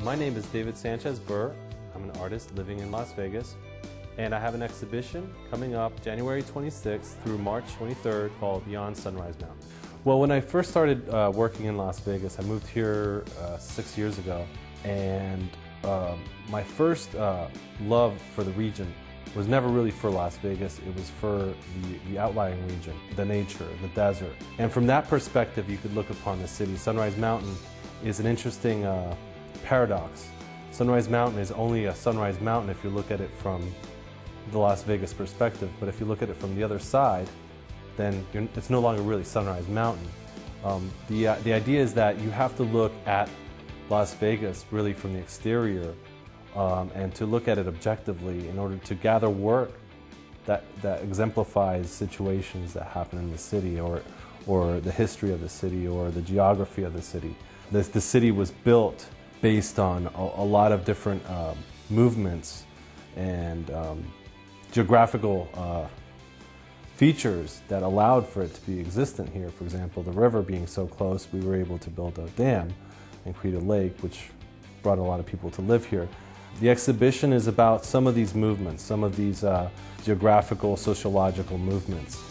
My name is David Sanchez Burr. I'm an artist living in Las Vegas, and I have an exhibition coming up January 26th through March 23rd called Beyond Sunrise Mountain. Well, when I first started working in Las Vegas, I moved here 6 years ago, and my first love for the region was never really for Las Vegas. It was for the outlying region, the nature, the desert. And from that perspective, you could look upon the city. Sunrise Mountain is an interesting paradox. Sunrise Mountain is only a Sunrise Mountain if you look at it from the Las Vegas perspective, but if you look at it from the other side, then it's no longer really Sunrise Mountain. The idea is that you have to look at Las Vegas really from the exterior and to look at it objectively in order to gather work that exemplifies situations that happen in the city or the history of the city or the geography of the city. The city was built based on a lot of different movements and geographical features that allowed for it to be existent here. For example, the river being so close, we were able to build a dam and create a lake, which brought a lot of people to live here. The exhibition is about some of these movements, some of these geographical, sociological movements.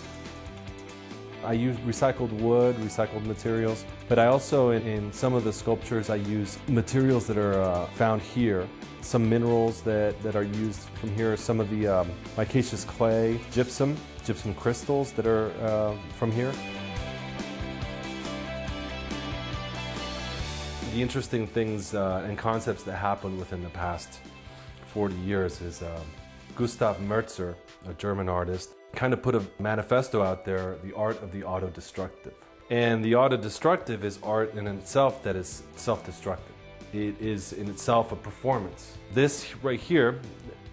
I use recycled wood, recycled materials, but I also, in some of the sculptures, I use materials that are found here. Some minerals that are used from here, some of the micaceous clay, gypsum crystals that are from here. The interesting things and concepts that happened within the past 40 years is Gustav Merzer, a German artist, kind of put a manifesto out there, the art of the auto-destructive. And the auto-destructive is art in itself that is self-destructive. It is in itself a performance. This right here,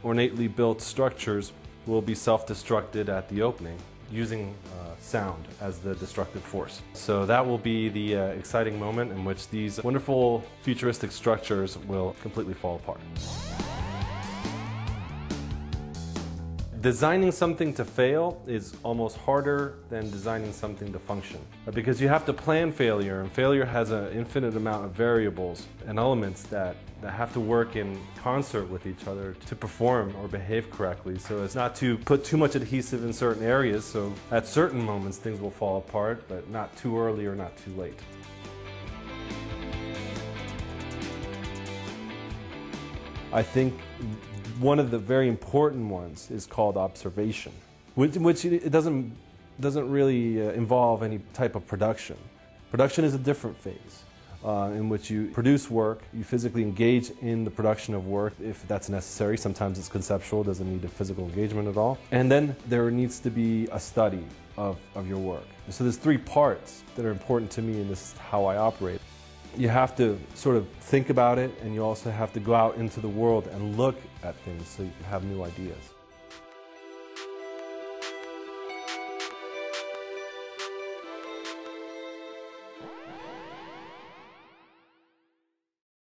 ornately built structures, will be self-destructed at the opening using sound as the destructive force. So that will be the exciting moment in which these wonderful futuristic structures will completely fall apart. Designing something to fail is almost harder than designing something to function, because you have to plan failure, and failure has an infinite amount of variables and elements that have to work in concert with each other to perform or behave correctly, so as not to put too much adhesive in certain areas, so at certain moments things will fall apart, but not too early or not too late. I think one of the very important ones is called observation, which it doesn't really involve any type of production. Production is a different phase in which you produce work, you physically engage in the production of work if that's necessary. Sometimes it's conceptual, doesn't need a physical engagement at all. And then there needs to be a study of your work. So there's three parts that are important to me, and this is how I operate. You have to sort of think about it, and you also have to go out into the world and look at things so you can have new ideas.